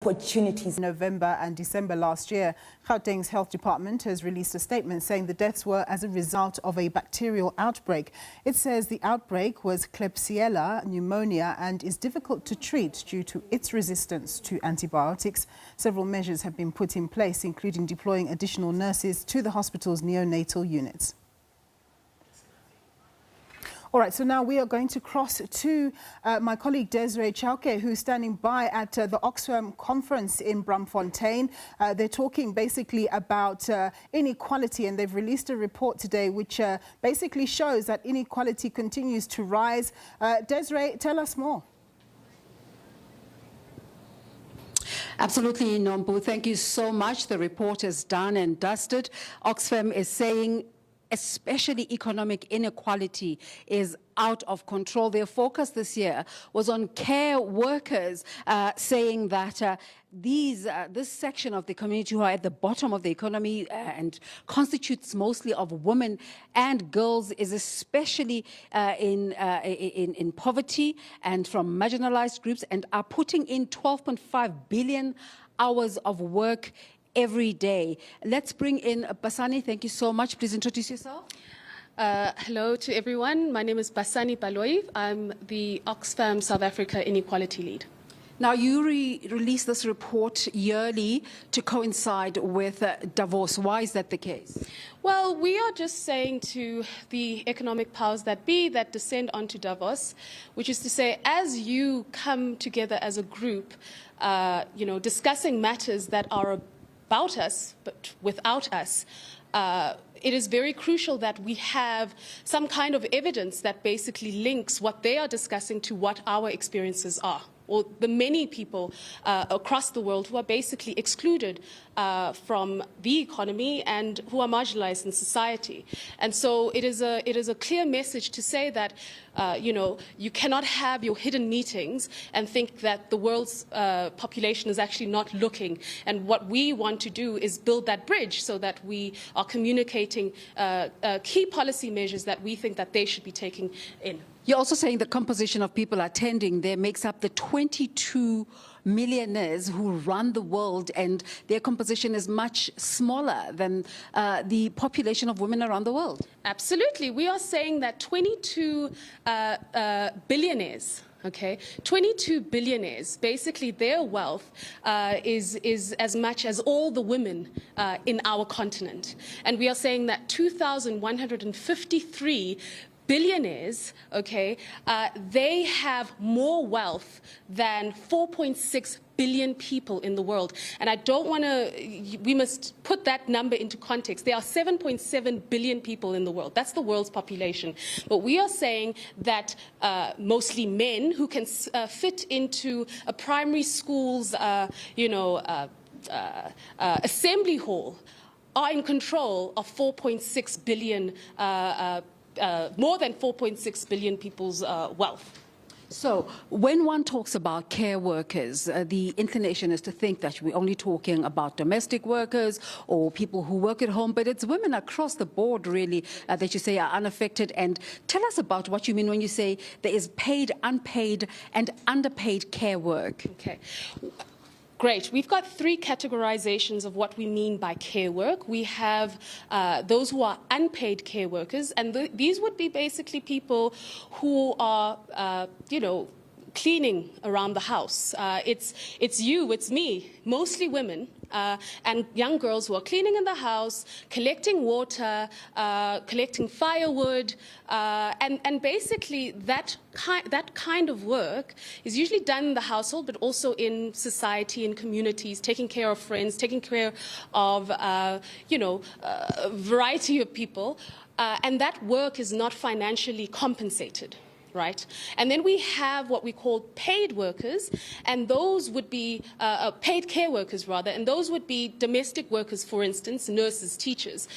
opportunities. November and December last year, Gauteng's health department has released a statement saying the deaths were as a result of a bacterial outbreak. It says the outbreak was Klebsiella pneumonia and is difficult to treat due to its resistance to antibiotics. Several measures have been put in place, including deploying additional nurses to the hospital's neonatal units. All right, so now we are going to cross to my colleague Desiree Chauke, who's standing by at the Oxfam conference in Braamfontein. They're talking basically about inequality, and they've released a report today which basically shows that inequality continues to rise. Desiree, tell us more. Absolutely, Nombu. Thank you so much. The report is done and dusted. Oxfam is saying especially economic inequality is out of control. Their focus this year was on care workers, saying that this section of the community who are at the bottom of the economy and constitutes mostly of women and girls is especially in poverty and from marginalized groups, and are putting in 12.5 billion hours of work every day. Let's bring in Basani. Thank you so much. Please introduce yourself. Hello to everyone. My name is Basani Baloyi. I'm the Oxfam South Africa Inequality Lead. Now, you release this report yearly to coincide with Davos. Why is that the case? Well, we are just saying to the economic powers that be that descend onto Davos, which is to say, as you come together as a group, discussing matters that are about us, but without us, it is very crucial that we have some kind of evidence that basically links what they are discussing to what our experiences are, or the many people across the world who are basically excluded from the economy and who are marginalized in society. And so it is a clear message to say that you cannot have your hidden meetings and think that the world's population is actually not looking. And what we want to do is build that bridge so that we are communicating key policy measures that we think that they should be taking in. You're also saying the composition of people attending there makes up the 22 millionaires who run the world, and their composition is much smaller than the population of women around the world. Absolutely. We are saying that 22 billionaires, 22 billionaires, basically their wealth is as much as all the women in our continent. And we are saying that 2,153 billionaires, they have more wealth than 4.6 billion people in the world. And I don't want to, we must put that number into context. There are 7.7 billion people in the world. That's the world's population. But we are saying that mostly men who can fit into a primary school's, assembly hall are in control of 4.6 billion more than 4.6 billion people's wealth. So when one talks about care workers, the inclination is to think that we're only talking about domestic workers or people who work at home, but it's women across the board, really, that you say are unaffected. And tell us about what you mean when you say there is paid, unpaid, and underpaid care work. Okay. Great. We've got three categorizations of what we mean by care work. We have those who are unpaid care workers, and these would be basically people who are, cleaning around the house. It's you, it's me, mostly women, and young girls who are cleaning in the house, collecting water, collecting firewood, and basically that kind of work is usually done in the household, but also in society, in communities, taking care of friends, taking care of, a variety of people, and that work is not financially compensated. Right? And then we have what we call paid workers, and those would be paid care workers, rather, and those would be domestic workers, for instance, nurses, teachers.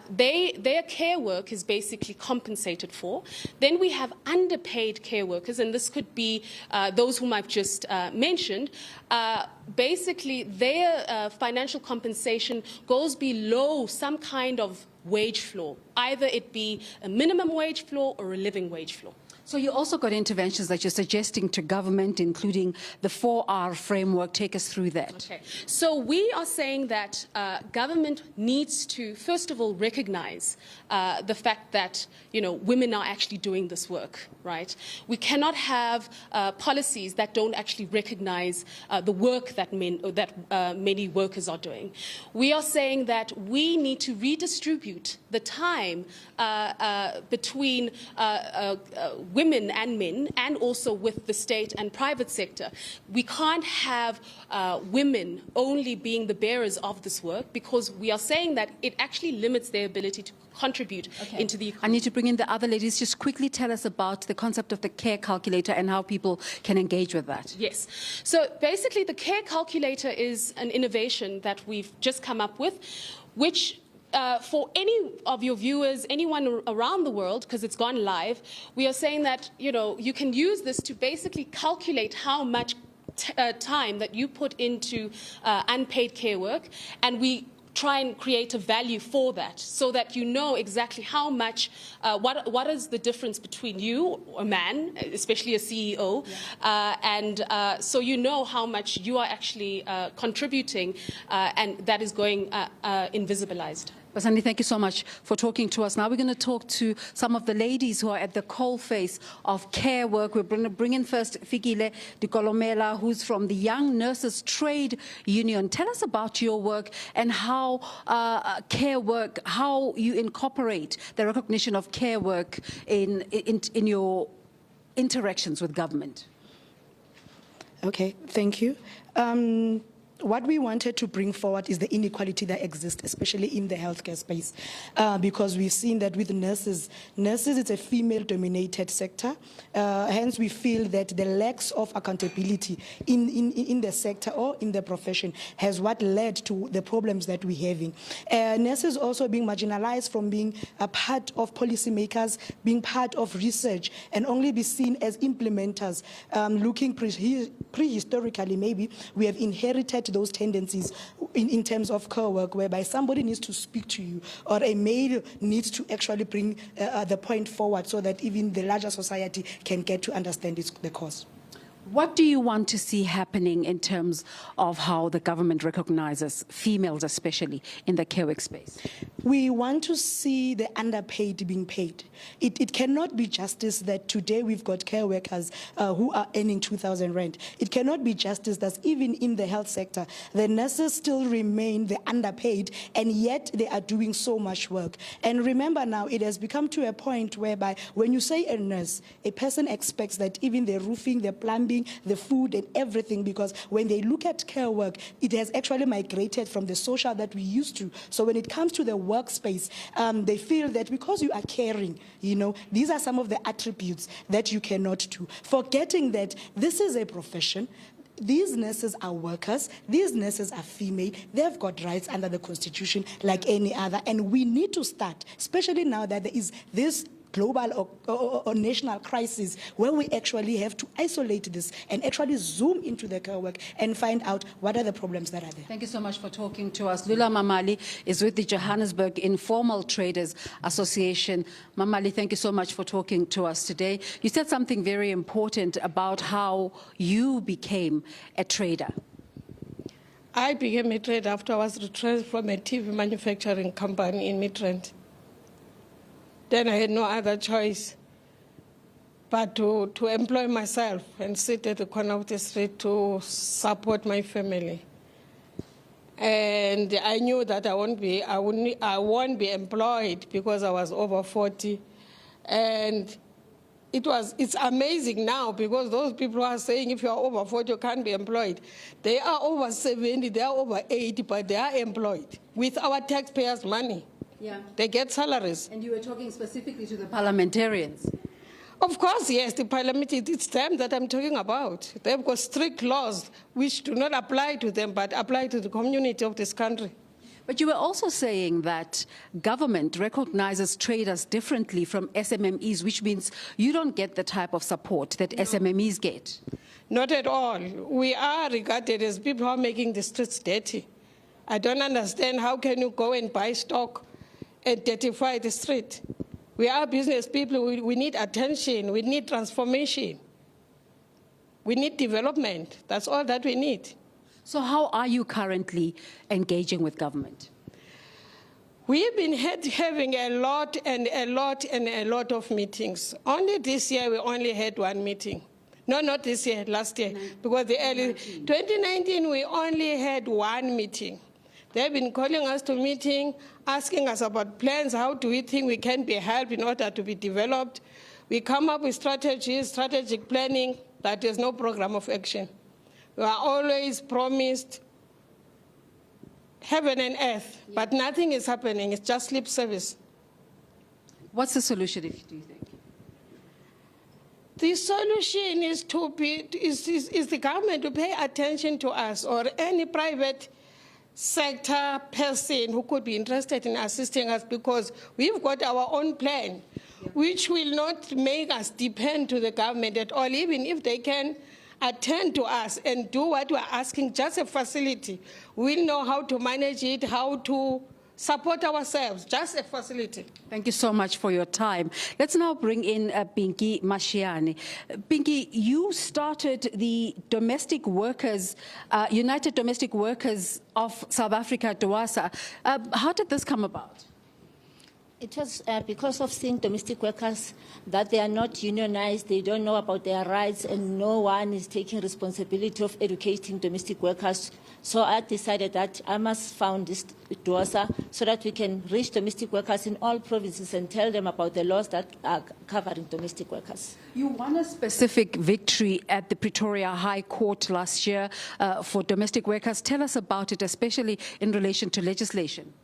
Their care work is basically compensated for. Then we have underpaid care workers, and this could be those whom I've just mentioned. Basically, their financial compensation goes below some kind of wage floor, either it be a minimum wage floor or a living wage floor. So you also got interventions that you're suggesting to government, including the 4R framework. Take us through that. Okay. So we are saying that government needs to, first of all, recognize the fact that, women are actually doing this work, right? We cannot have policies that don't actually recognize the work that many workers are doing. We are saying that we need to redistribute the time between women and men, and also with the state and private sector. We can't have women only being the bearers of this work, because we are saying that it actually limits their ability to contribute into the economy. I need to bring in the other ladies. Just quickly tell us about the concept of the care calculator and how people can engage with that. Yes. So basically, the care calculator is an innovation that we've just come up with, which for any of your viewers, anyone around the world, because it's gone live, we are saying that, you can use this to basically calculate how much time that you put into unpaid care work, and we try and create a value for that, so that you know exactly how much, what is the difference between you, a man, especially a CEO, and so you know how much you are actually contributing, and that is going invisibilized. Basandi, thank you so much for talking to us. Now we're going to talk to some of the ladies who are at the coalface of care work. We're going to bring in first Fikile Dikolomela, who's from the Young Nurses Trade Union. Tell us about your work and how care work, how you incorporate the recognition of care work in your interactions with government. Okay, thank you. What we wanted to bring forward is the inequality that exists, especially in the healthcare space, because we've seen that with nurses, it's a female-dominated sector. Hence, we feel that the lacks of accountability in the sector or in the profession has what led to the problems that we're having. Nurses also being marginalized from being a part of policymakers, being part of research, and only be seen as implementers. Looking prehistorically, maybe, we have inherited those tendencies in terms of care work, whereby somebody needs to speak to you, or a male needs to actually bring the point forward, so that even the larger society can get to understand the cause. What do you want to see happening in terms of how the government recognizes females, especially in the care work space? We want to see the underpaid being paid. It cannot be justice that today we've got care workers who are earning 2,000 rand. It cannot be justice that even in the health sector, the nurses still remain the underpaid, and yet they are doing so much work. And remember now, it has become to a point whereby when you say a nurse, a person expects that even the roofing, the plumbing, the food and everything, because when they look at care work, it has actually migrated from the social that we used to. So when it comes to the workspace, they feel that because you are caring, these are some of the attributes that you cannot do. Forgetting that this is a profession. These nurses are workers. These nurses are female. They've got rights under the Constitution like any other. And we need to start, especially now that there is this global or national crisis, where we actually have to isolate this and actually zoom into the care work and find out what are the problems that are there. Thank you so much for talking to us. Lula Mamali is with the Johannesburg Informal Traders Association. Mamali, thank you so much for talking to us today. You said something very important about how you became a trader. I became a trader after I was retrenched from a TV manufacturing company in Midrand. Then I had no other choice but to employ myself and sit at the corner of the street to support my family. And I knew that I won't be employed because I was over 40. And it's amazing now, because those people are saying if you are over 40, you can't be employed. They are over 70, they are over 80, but they are employed with our taxpayers' money. Yeah. They get salaries. And you were talking specifically to the parliamentarians. Of course, yes, the parliament, it's them that I'm talking about. They've got strict laws which do not apply to them, but apply to the community of this country. But you were also saying that government recognizes traders differently from SMMEs, which means you don't get the type of support that SMMEs get. Not at all. We are regarded as people who are making the streets dirty. I don't understand how can you go and buy stock and dirtify the street. We are business people. We need attention. We need transformation. We need development. That's all that we need. So how are you currently engaging with government? We've been having a lot of meetings. Only this year, we only had one meeting. No, not this year, last year. Because the early 2019, we only had one meeting. They've been calling us to meeting, asking us about plans. How do we think we can be helped in order to be developed? We come up with strategies, strategic planning, but there's no program of action. We are always promised heaven and earth, but nothing is happening. It's just lip service. What's the solution, do you think? The solution is the government to pay attention to us, or any private sector person who could be interested in assisting us, because we've got our own plan, which will not make us depend to the government at all, even if they can attend to us and do what we're asking, just a facility. We'll know how to manage it, how to support ourselves, just a facility. Thank you so much for your time. Let's now bring in Pinky Mashiane. Pinky, you started the domestic workers, United Domestic Workers of South Africa, DOASA. How did this come about? It was because of seeing domestic workers that they are not unionized, they don't know about their rights, and no one is taking responsibility of educating domestic workers. So I decided that I must found this DOASA so that we can reach domestic workers in all provinces and tell them about the laws that are covering domestic workers. You won a specific victory at the Pretoria High Court last year for domestic workers. Tell us about it, especially in relation to legislation.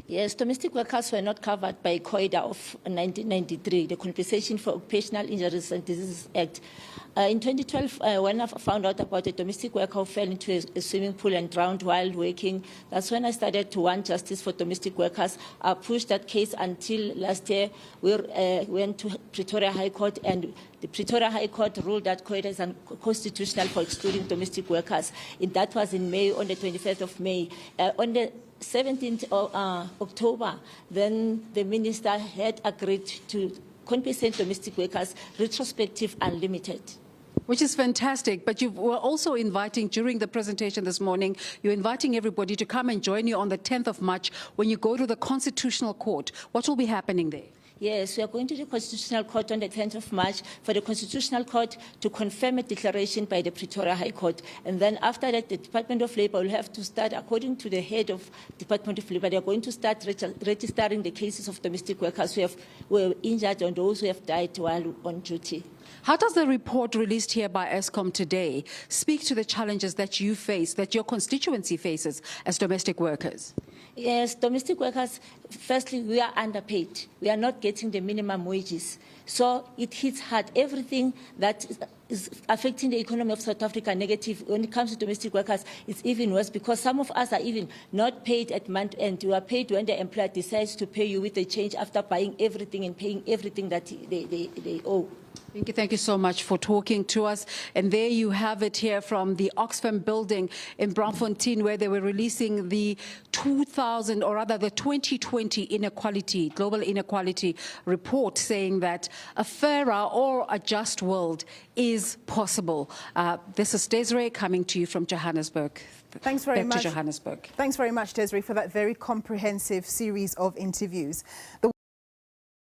Yes, domestic workers were not covered by COIDA of 1993, the Compensation for Occupational Injuries and Diseases Act. In 2012, when I found out about a domestic worker who fell into a swimming pool and drowned while working, that's when I started to want justice for domestic workers. I pushed that case until last year. We went to Pretoria High Court, and the Pretoria High Court ruled that COIDA is unconstitutional for excluding domestic workers. And that was in May, on the 25th of May. On the 17th of October, then the minister had agreed to compensate domestic workers retrospective unlimited. Which is fantastic, but you were also inviting, during the presentation this morning, you're inviting everybody to come and join you on the 10th of March when you go to the Constitutional Court. What will be happening there? Yes, we are going to the Constitutional Court on the 10th of March for the Constitutional Court to confirm a declaration by the Pretoria High Court. And then after that, the Department of Labour will have to start, according to the head of Department of Labour, they are going to start registering the cases of domestic workers who were injured and those who have died while on duty. How does the report released here by Eskom today speak to the challenges that you face, that your constituency faces as domestic workers? Yes, domestic workers, firstly, we are underpaid. We are not getting the minimum wages. So it hits hard. Everything that is affecting the economy of South Africa negative. When it comes to domestic workers, it's even worse because some of us are even not paid at month end. You are paid when the employer decides to pay you with the change after buying everything and paying everything that they owe. Thank you so much for talking to us. And there you have it here from the Oxfam building in Braamfontein, where they were releasing the 2020 inequality, global inequality report, saying that a fairer or a just world is possible. This is Desiree coming to you from Johannesburg. Thanks very much. To Johannesburg. Thanks very much, Desiree, for that very comprehensive series of interviews. The